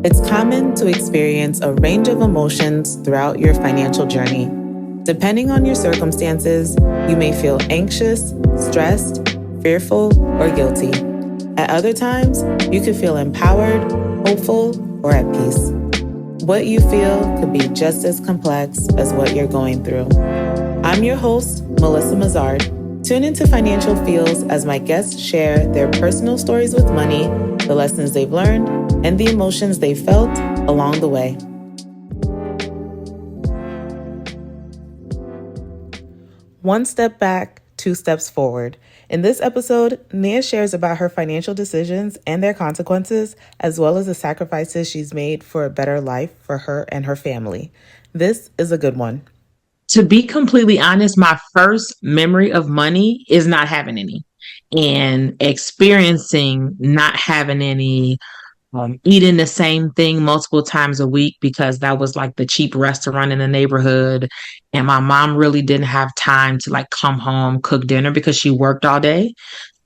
It's common to experience a range of emotions throughout your financial journey. Depending on your circumstances, you may feel anxious, stressed, fearful, or guilty. At other times, you could feel empowered, hopeful, or at peace. What you feel could be just as complex as what you're going through. I'm your host, Melissa Mazard. Tune into Financial Feels as my guests share their personal stories with money, the lessons they've learned, and the emotions they felt along the way. One step back, two steps forward. In this episode, Nia shares about her financial decisions and their consequences, as well as the sacrifices she's made for a better life for her and her family. This is a good one. To be completely honest, my first memory of money is not having any, and experiencing not having any, eating the same thing multiple times a week because that was like the cheap restaurant in the neighborhood. And my mom really didn't have time to like come home, cook dinner because she worked all day.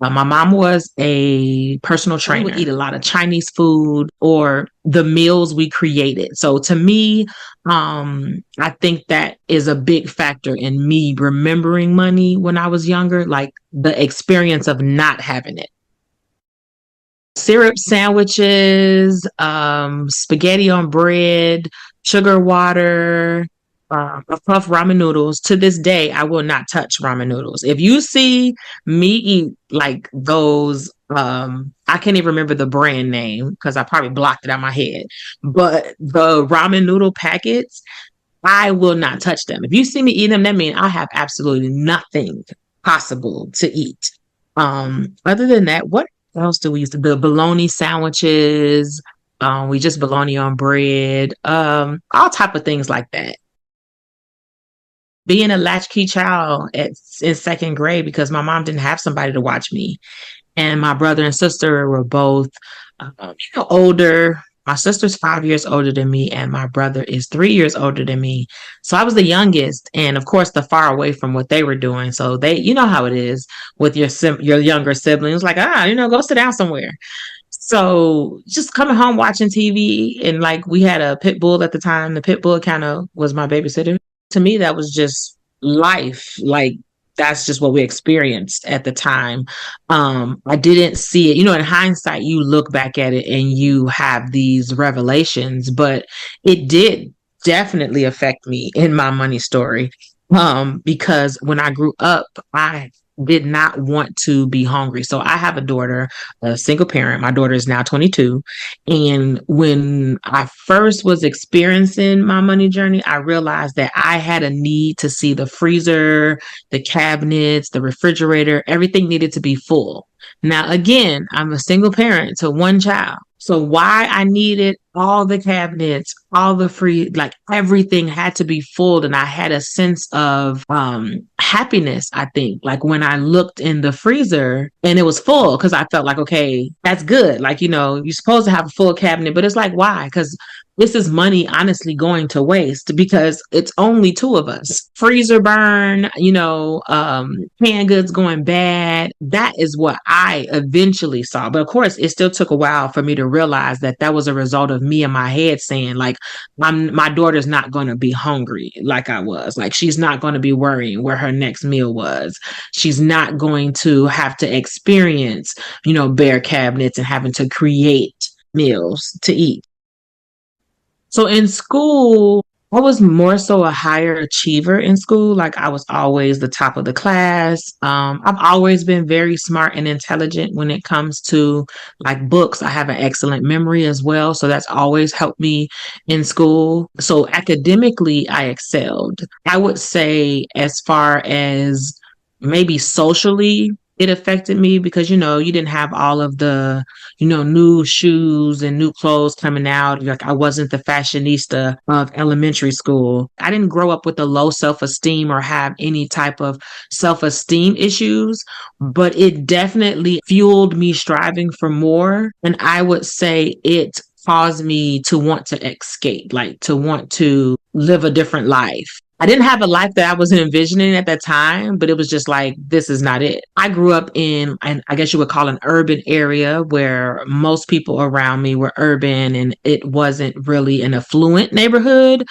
My mom was a personal trainer. We would eat a lot of Chinese food or the meals we created. So to me, I think that is a big factor in me remembering money when I was younger, like the experience of not having it. Syrup sandwiches, spaghetti on bread, sugar water, puff ramen noodles. To this day, I will not touch ramen noodles. If you see me eat like those, I can't even remember the brand name because I probably blocked it out of my head. But the ramen noodle packets, I will not touch them. If you see me eating them, that means I have absolutely nothing possible to eat. Other than that, what else do we use? The bologna sandwiches. We just bologna on bread. All type of things like that. Being a latchkey child in second grade because my mom didn't have somebody to watch me, and my brother and sister were both, older. My sister's 5 years older than me, and my brother is 3 years older than me. So I was the youngest, and of course, the far away from what they were doing. So they, you know how it is with your younger siblings, like go sit down somewhere. So just coming home watching TV, and like we had a pit bull at the time. The pit bull kind of was my babysitter. To me, that was just life. Like that's just what we experienced at the time. I didn't see it. In hindsight, you look back at it and you have these revelations, but it did definitely affect me in my money story. Because when I grew up, I did not want to be hungry. So I have a daughter, a single parent. My daughter is now 22. And when I first was experiencing my money journey, I realized that I had a need to see the freezer, the cabinets, the refrigerator, everything needed to be full. Now, again, I'm a single parent to one child. So why I needed all the cabinets, all the like everything had to be full. And I had a sense of happiness, I think, like when I looked in the freezer and it was full, because I felt like, okay, that's good. Like, you're supposed to have a full cabinet, but it's like, why? Because this is money honestly going to waste because it's only two of us. Freezer burn, canned goods going bad. That is what I eventually saw. But of course, it still took a while for me to realize that that was a result of me in my head saying, like, my daughter's not going to be hungry like I was. Like, she's not going to be worrying where her next meal was. She's not going to have to experience, bare cabinets and having to create meals to eat. So in school, I was more so a higher achiever in school. Like I was always the top of the class. I've always been very smart and intelligent when it comes to like books. I have an excellent memory as well. So that's always helped me in school. So academically, I excelled. I would say as far as maybe socially, it affected me because, you didn't have all of the, new shoes and new clothes coming out. Like I wasn't the fashionista of elementary school. I didn't grow up with a low self-esteem or have any type of self-esteem issues, but it definitely fueled me striving for more. And I would say it caused me to want to escape, like to want to live a different life. I didn't have a life that I was envisioning at that time, but it was just like, this is not it. I grew up in, and I guess you would call an urban area where most people around me were urban and it wasn't really an affluent neighborhood.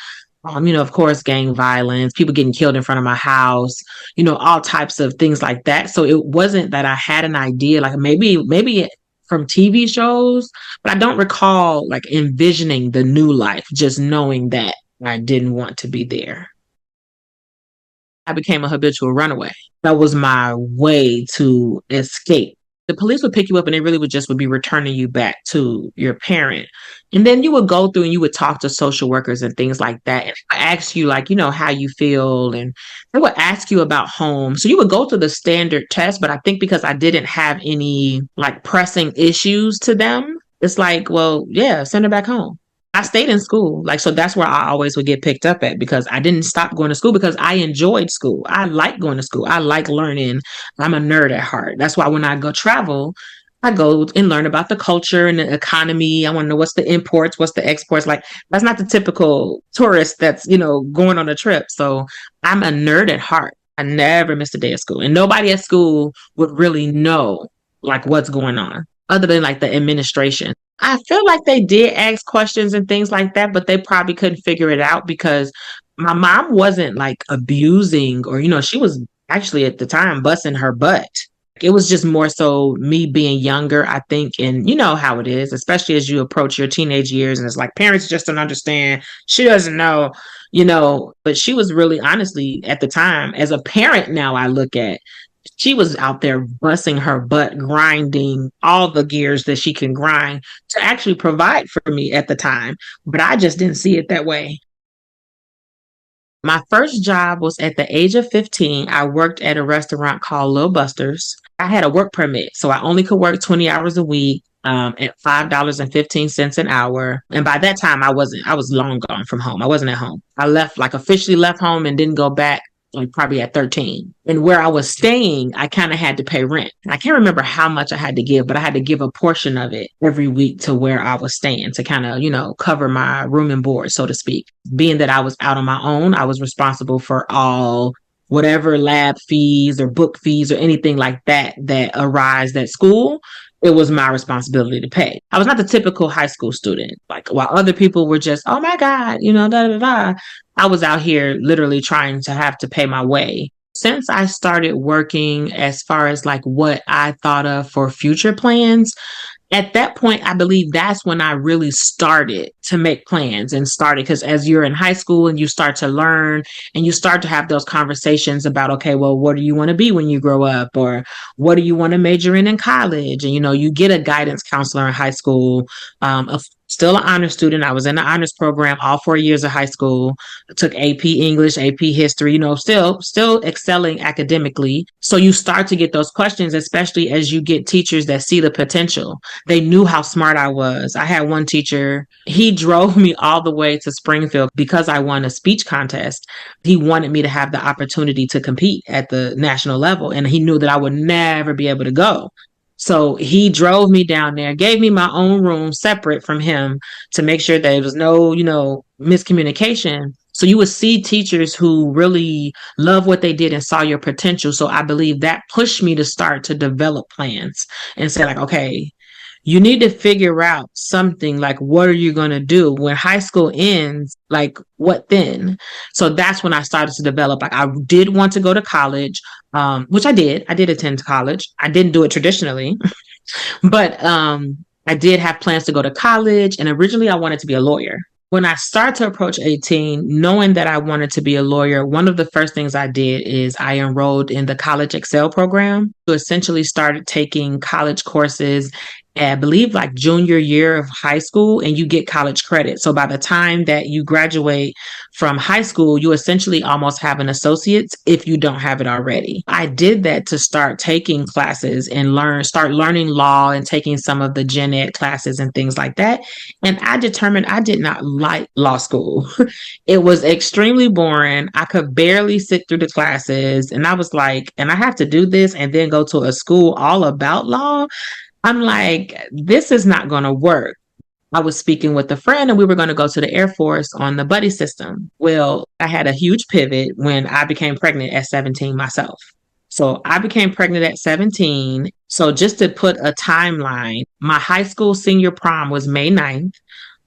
Of course, gang violence, people getting killed in front of my house, all types of things like that. So it wasn't that I had an idea, like maybe from TV shows, but I don't recall like envisioning the new life, just knowing that I didn't want to be there. I became a habitual runaway. That was my way to escape. The police would pick you up and they really would be returning you back to your parent. And then you would go through and you would talk to social workers and things like that. And ask you like, how you feel. And they would ask you about home. So you would go through the standard test. But I think because I didn't have any like pressing issues to them, it's like, well, yeah, send her back home. I stayed in school. Like, so that's where I always would get picked up at because I didn't stop going to school because I enjoyed school. I like going to school. I like learning. I'm a nerd at heart. That's why when I go travel, I go and learn about the culture and the economy. I want to know what's the imports, what's the exports. Like, that's not the typical tourist that's, going on a trip. So I'm a nerd at heart. I never missed a day of school. And nobody at school would really know like what's going on other than like the administration. I feel like they did ask questions and things like that, but they probably couldn't figure it out because my mom wasn't like abusing or, she was actually at the time busting her butt. It was just more so me being younger, I think. And you know how it is, especially as you approach your teenage years. And it's like parents just don't understand. She doesn't know, but she was really honestly at the time, as a parent now, I look at she was out there busting her butt, grinding all the gears that she can grind to actually provide for me at the time. But I just didn't see it that way. My first job was at the age of 15. I worked at a restaurant called Little Buster's. I had a work permit, so I only could work 20 hours a week at $5.15 an hour. And by that time, I was long gone from home. I wasn't at home. I left, like officially left home and didn't go back like probably at 13. And where I was staying, I kind of had to pay rent. I can't remember how much I had to give, but I had to give a portion of it every week to where I was staying to kind of, cover my room and board, so to speak. Being that I was out on my own, I was responsible for all whatever lab fees or book fees or anything like that arise at school. It was my responsibility to pay. I was not the typical high school student. Like while other people were just, oh my God, da da da. I was out here literally trying to have to pay my way. Since I started working as far as like what I thought of for future plans, at that point, I believe that's when I really started to make plans and started because as you're in high school and you start to learn and you start to have those conversations about, okay, well, what do you want to be when you grow up? Or what do you want to major in college? And, you get a guidance counselor in high school, still an honor student. I was in the honors program all 4 years of high school. I took AP English, AP History, still excelling academically. So you start to get those questions, especially as you get teachers that see the potential. They knew how smart I was. I had one teacher, he drove me all the way to Springfield because I won a speech contest. He wanted me to have the opportunity to compete at the national level, and he knew that I would never be able to go. So he drove me down there, gave me my own room separate from him to make sure that there was no, miscommunication. So you would see teachers who really love what they did and saw your potential. So I believe that pushed me to start to develop plans and say like, okay, you need to figure out something like, what are you going to do when high school ends? Like, what then? So that's when I started to develop. Like, I did want to go to college, which I did. I did attend college. I didn't do it traditionally, but I did have plans to go to college. And originally, I wanted to be a lawyer. When I started to approach 18, knowing that I wanted to be a lawyer, one of the first things I did is I enrolled in the College Excel program. So essentially started taking college courses, I believe like junior year of high school, and you get college credit. So by the time that you graduate from high school, you essentially almost have an associate's if you don't have it already. I did that to start taking classes and start learning law and taking some of the gen ed classes and things like that. And I determined I did not like law school. It was extremely boring. I could barely sit through the classes. And I was like, and I have to do this and then go to a school all about law. I'm like, this is not going to work. I was speaking with a friend and we were going to go to the Air Force on the buddy system. Well, I had a huge pivot when I became pregnant at 17 myself. So I became pregnant at 17. So just to put a timeline, my high school senior prom was May 9th.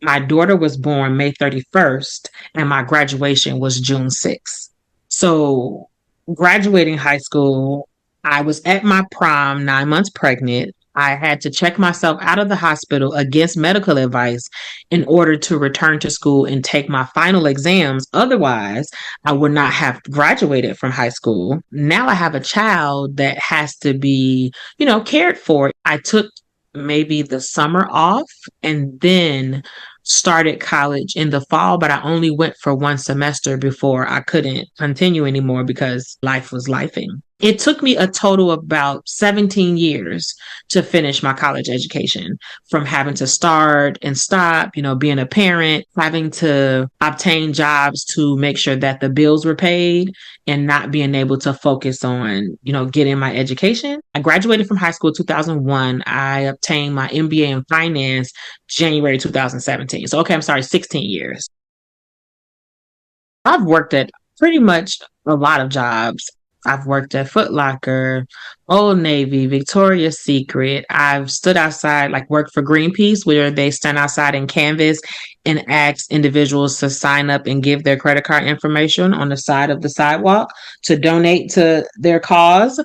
My daughter was born May 31st, and my graduation was June 6th. So graduating high school, I was at my prom 9 months pregnant. I had to check myself out of the hospital against medical advice in order to return to school and take my final exams. Otherwise, I would not have graduated from high school. Now I have a child that has to be, cared for. I took maybe the summer off and then started college in the fall, but I only went for one semester before I couldn't continue anymore because life was lifing. It took me a total of about 17 years to finish my college education, from having to start and stop, being a parent, having to obtain jobs to make sure that the bills were paid and not being able to focus on, getting my education. I graduated from high school in 2001. I obtained my MBA in finance January 2017. So, okay, I'm sorry, 16 years. I've worked at pretty much a lot of jobs. I've worked at Foot Locker, Old Navy, Victoria's Secret. I've stood outside, like worked for Greenpeace, where they stand outside and canvas and ask individuals to sign up and give their credit card information on the side of the sidewalk to donate to their cause.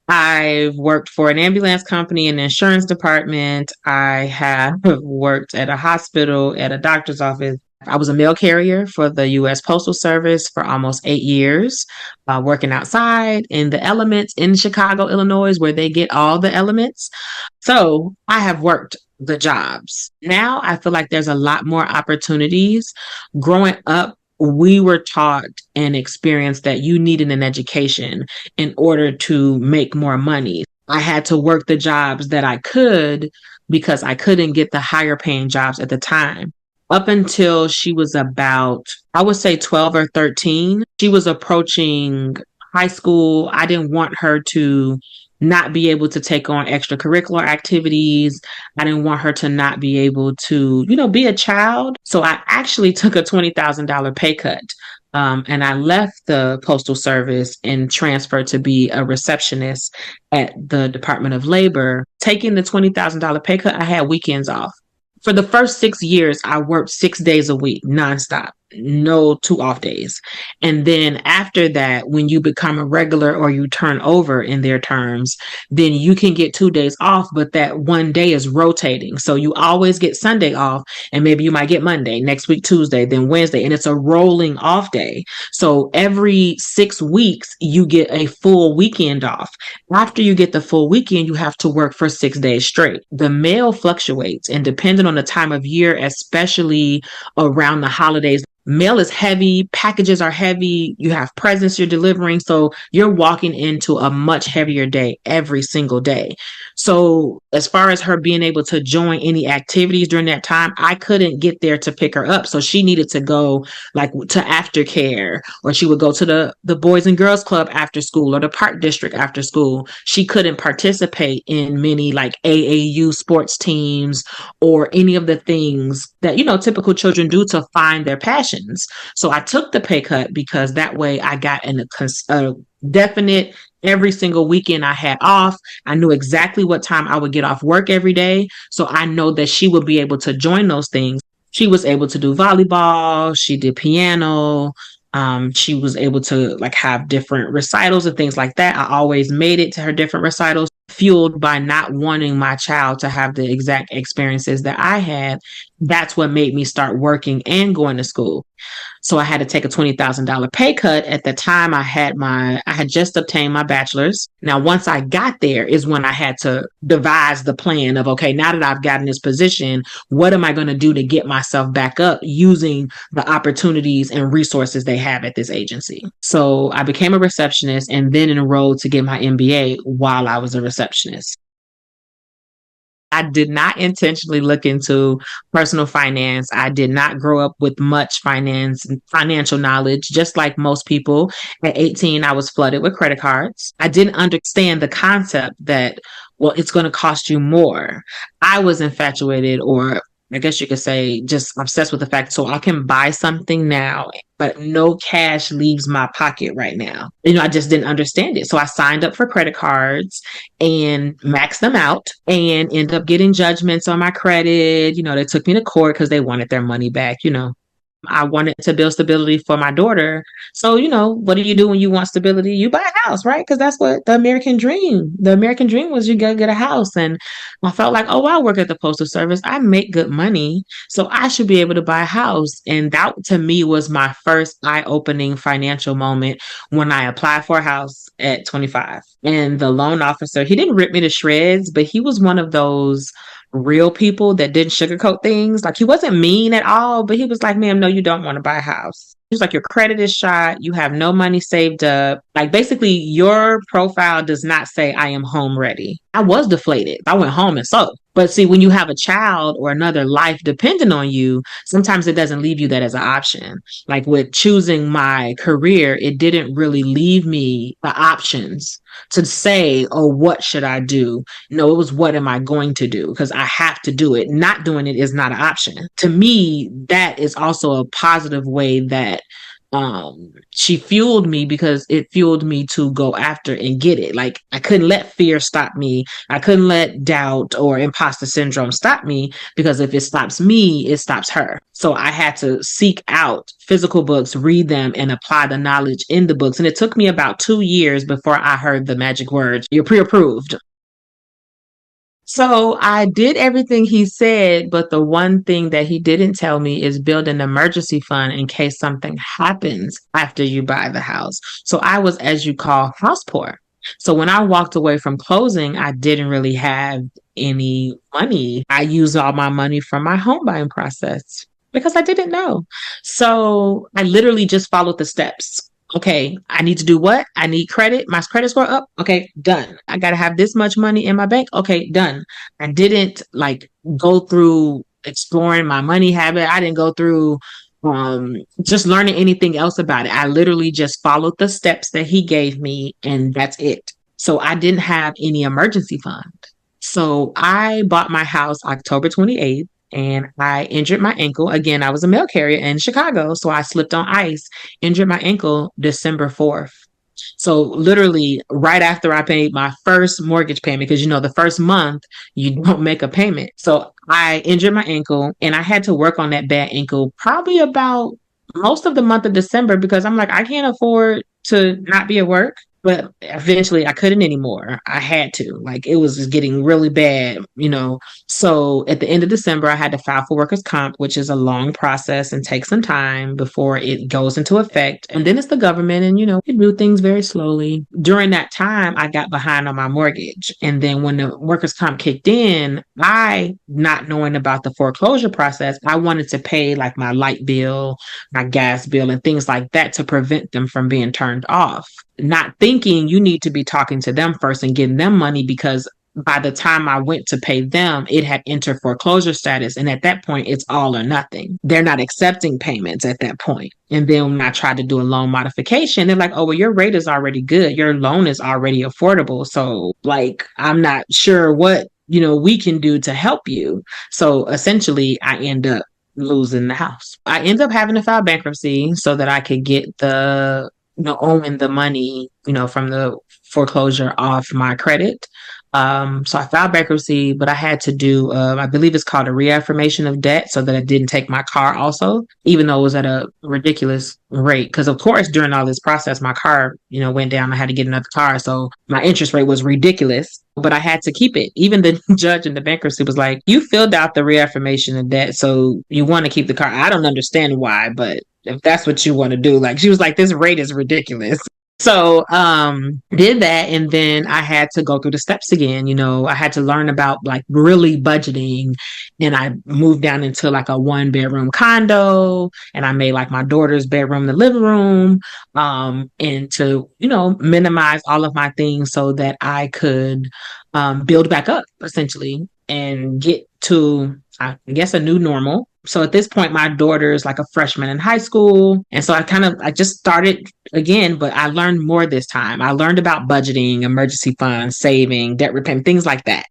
I've worked for an ambulance company in the insurance department. I have worked at a hospital, at a doctor's office. I was a mail carrier for the U.S. Postal Service for almost 8 years, working outside in the elements in Chicago, Illinois, where they get all the elements. So I have worked the jobs. Now I feel like there's a lot more opportunities. Growing up, we were taught and experienced that you needed an education in order to make more money. I had to work the jobs that I could because I couldn't get the higher paying jobs at the time. Up until she was about, I would say 12 or 13, she was approaching high school. I didn't want her to not be able to take on extracurricular activities. I didn't want her to not be able to, be a child. So I actually took a $20,000 pay cut. And I left the Postal Service and transferred to be a receptionist at the Department of Labor. Taking the $20,000 pay cut, I had weekends off. For the first 6 years, I worked 6 days a week, nonstop, no 2 off days. And then after that, when you become a regular or you turn over in their terms, then you can get 2 days off, but that one day is rotating. So you always get Sunday off, and maybe you might get Monday, next week, Tuesday, then Wednesday, and it's a rolling off day. So every 6 weeks, you get a full weekend off. After you get the full weekend, you have to work for 6 days straight. The mail fluctuates, and depending on the time of year, especially around the holidays, mail is heavy, packages are heavy, you have presents you're delivering. So you're walking into a much heavier day every single day. So as far as her being able to join any activities during that time, I couldn't get there to pick her up. So she needed to go like to aftercare, or she would go to the Boys and Girls Club after school or the Park District after school. She couldn't participate in many like AAU sports teams or any of the things that, typical children do to find their passions. So I took the pay cut because that way I got a definite every single weekend I had off. I knew exactly what time I would get off work every day. So I know that she would be able to join those things. She was able to do volleyball. She did piano. She was able to like have different recitals and things like that. I always made it to her different recitals, fueled by not wanting my child to have the exact experiences that I had. That's what made me start working and going to school. So I had to take a $20,000 pay cut. At the time I had just obtained my bachelor's. Now, once I got there is when I had to devise the plan of, okay, now that I've gotten this position, what am I going to do to get myself back up using the opportunities and resources they have at this agency? So I became a receptionist and then enrolled to get my MBA while I was a receptionist. I did not intentionally look into personal finance. I did not grow up with much financial knowledge. Just like most people, at 18, I was flooded with credit cards. I didn't understand the concept that, well, it's going to cost you more. I was infatuated or I guess you could say, just obsessed with the fact so I can buy something now, but no cash leaves my pocket right now. I just didn't understand it. So I signed up for credit cards and maxed them out and ended up getting judgments on my credit. They took me to court because they wanted their money back. I wanted to build stability for my daughter. So, what do you do when you want stability? You buy a house, right? Because that's what the American dream was, you gotta get a house. And I felt like, oh, I work at the Postal Service. I make good money. So I should be able to buy a house. And that to me was my first eye-opening financial moment when I applied for a house at 25. And the loan officer, he didn't rip me to shreds, but he was one of those real people that didn't sugarcoat things. Like, he wasn't mean at all, but he was like, ma'am, no, you don't want to buy a house. He was like, your credit is shot. You have no money saved up. Like, basically, your profile does not say I am home ready. I was deflated. I went home and sold. But see, when you have a child or another life dependent on you, sometimes it doesn't leave you that as an option. Like with choosing my career, it didn't really leave me the options to say, oh, what should I do? No, it was what am I going to do? Because I have to do it. Not doing it is not an option. To me, that is also a positive way that she fueled me, because it fueled me to go after and get it. Like, I couldn't let fear stop me. I couldn't let doubt or imposter syndrome stop me, because if it stops me, it stops her. So I had to seek out physical books, read them, and apply the knowledge in the books. And it took me about 2 years before I heard the magic words, you're pre-approved. So I did everything he said, but the one thing that he didn't tell me is build an emergency fund in case something happens after you buy the house. So I was, as you call, house poor. So when I walked away from closing, I didn't really have any money. I used all my money from my home buying process because I didn't know. So I literally just followed the steps. Okay, I need to do what? I need credit. My credit score up. Okay, done. I got to have this much money in my bank. Okay, done. I didn't like go through exploring my money habit. I didn't go through just learning anything else about it. I literally just followed the steps that he gave me, and that's it. So I didn't have any emergency fund. So I bought my house October 28th, and I injured my ankle. Again, I was a mail carrier in Chicago, so I slipped on ice, injured my ankle December 4th. So literally right after I paid my first mortgage payment, because the first month you don't make a payment. So I injured my ankle, and I had to work on that bad ankle probably about most of the month of December, because I'm like, I can't afford to not be at work. But eventually I couldn't anymore. I had to. Like, it was just getting really bad. So at the end of December, I had to file for workers' comp, which is a long process and takes some time before it goes into effect. And then it's the government, and we do things very slowly. During that time, I got behind on my mortgage. And then when the workers' comp kicked in, I, not knowing about the foreclosure process, I wanted to pay like my light bill, my gas bill, and things like that to prevent them from being turned off. Not thinking you need to be talking to them first and getting them money, because by the time I went to pay them, it had entered foreclosure status. And at that point, it's all or nothing. They're not accepting payments at that point. And then when I tried to do a loan modification, they're like, oh, well, your rate is already good. Your loan is already affordable. So like, I'm not sure what, we can do to help you. So essentially, I end up losing the house. I end up having to file bankruptcy so that I could get the owing the money, from the foreclosure off my credit. So I filed bankruptcy, but I had to do, I believe it's called a reaffirmation of debt, so that I didn't take my car also, even though it was at a ridiculous rate. Because of course, during all this process, my car, went down. I had to get another car. So my interest rate was ridiculous, but I had to keep it. Even the judge in the bankruptcy was like, you filled out the reaffirmation of debt, so you want to keep the car. I don't understand why, but if that's what you want to do. Like, she was like, this rate is ridiculous. So did that, and then I had to go through the steps again. I had to learn about like really budgeting, and I moved down into like a 1-bedroom condo, and I made like my daughter's bedroom the living room, and to minimize all of my things so that I could build back up essentially and get to, I guess, a new normal. So at this point, my daughter is like a freshman in high school. And so I just started again, but I learned more this time. I learned about budgeting, emergency funds, saving, debt repayment, things like that.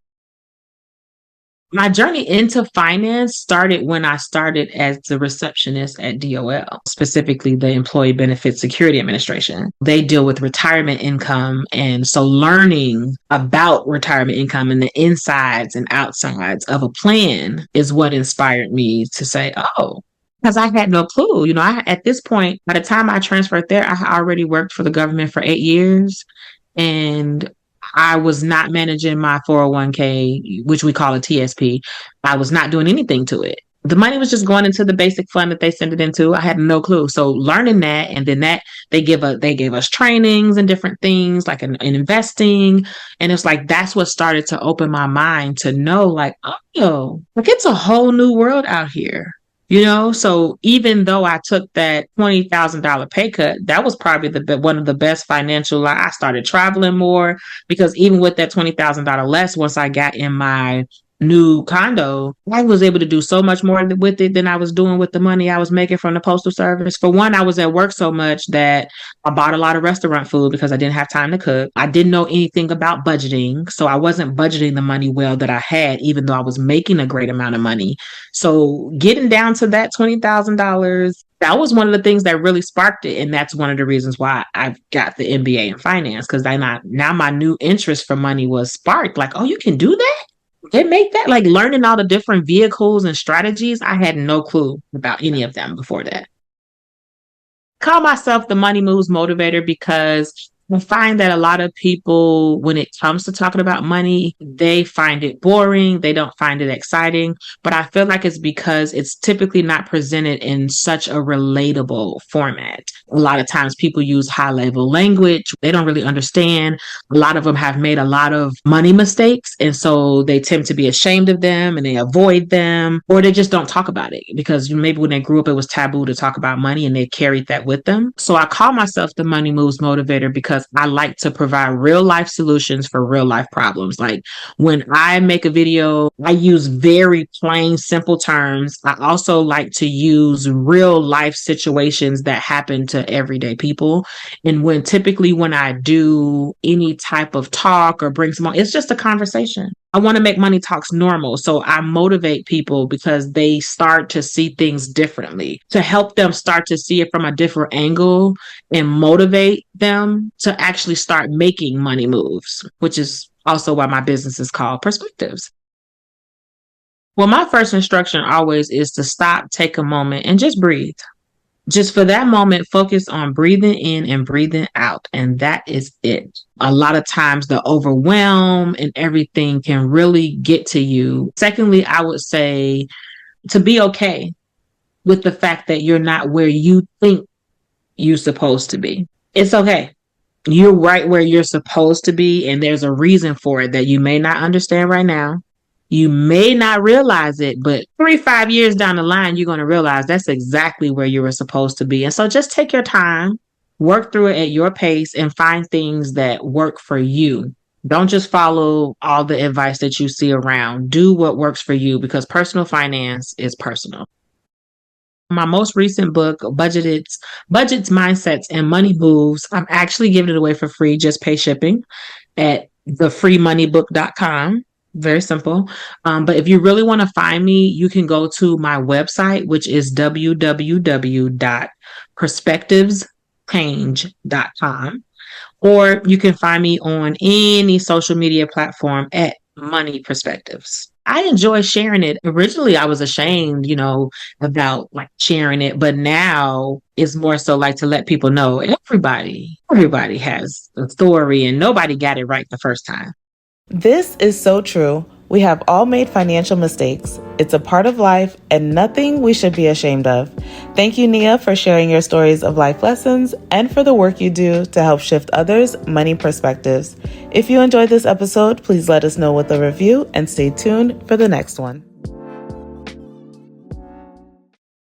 My journey into finance started when I started as the receptionist at DOL, specifically the Employee Benefits Security Administration. They deal with retirement income. And so learning about retirement income and the insides and outsides of a plan is what inspired me to say, oh, because I had no clue. At this point, by the time I transferred there, I had already worked for the government for 8 years. And I was not managing my 401k, which we call a TSP. I was not doing anything to it. The money was just going into the basic fund that they sent it into. I had no clue. So learning that, and then they gave us trainings and different things like in investing. And it's like, that's what started to open my mind to know like, oh, like it's a whole new world out here. So even though I took that $20,000 pay cut, that was probably one of the best financial. I started traveling more because even with that $20,000 less, once I got in my new condo, I was able to do so much more with it than I was doing with the money I was making from the postal service. For one, I was at work so much that I bought a lot of restaurant food because I didn't have time to cook. I didn't know anything about budgeting, so I wasn't budgeting the money well that I had, even though I was making a great amount of money. So getting down to that $20,000, that was one of the things that really sparked it. And that's one of the reasons why I got the MBA in finance, because now my new interest for money was sparked. Like, oh, you can do that? They make that, like learning all the different vehicles and strategies. I had no clue about any of them before that. Call myself the Money Moves Motivator because I find that a lot of people, when it comes to talking about money, they find it boring. They don't find it exciting. But I feel like it's because it's typically not presented in such a relatable format. A lot of times people use high level language. They don't really understand. A lot of them have made a lot of money mistakes. And so they tend to be ashamed of them and they avoid them, or they just don't talk about it because maybe when they grew up, it was taboo to talk about money and they carried that with them. So I call myself the Money Moves Motivator because I like to provide real life solutions for real life problems. Like when I make a video, I use very plain, simple terms. I also like to use real life situations that happen to everyday people. And when I do any type of talk or bring someone, it's just a conversation. I want to make money talks normal. So I motivate people because they start to see things differently, to help them start to see it from a different angle and motivate them to actually start making money moves, which is also why my business is called Perspectives. Well, my first instruction always is to stop, take a moment, and just breathe. Just for that moment, focus on breathing in and breathing out. And that is it. A lot of times the overwhelm and everything can really get to you. Secondly, I would say to be okay with the fact that you're not where you think you're supposed to be. It's okay. You're right where you're supposed to be. And there's a reason for it that you may not understand right now. You may not realize it, but 3-5 years down the line, you're going to realize that's exactly where you were supposed to be. And so just take your time, work through it at your pace, and find things that work for you. Don't just follow all the advice that you see around. Do what works for you because personal finance is personal. My most recent book, Budgets, Mindsets, and Money Moves, I'm actually giving it away for free. Just pay shipping at thefreemoneybook.com. Very simple. But if you really want to find me, you can go to my website, which is www.perspectiveschange.com. Or you can find me on any social media platform at Money Perspectives. I enjoy sharing it. Originally, I was ashamed, about like sharing it, but now it's more so like to let people know everybody has a story and nobody got it right the first time. This is so true. We have all made financial mistakes. It's a part of life and nothing we should be ashamed of. Thank you, Nia, for sharing your stories of life lessons and for the work you do to help shift others' money perspectives. If you enjoyed this episode, please let us know with a review and stay tuned for the next one.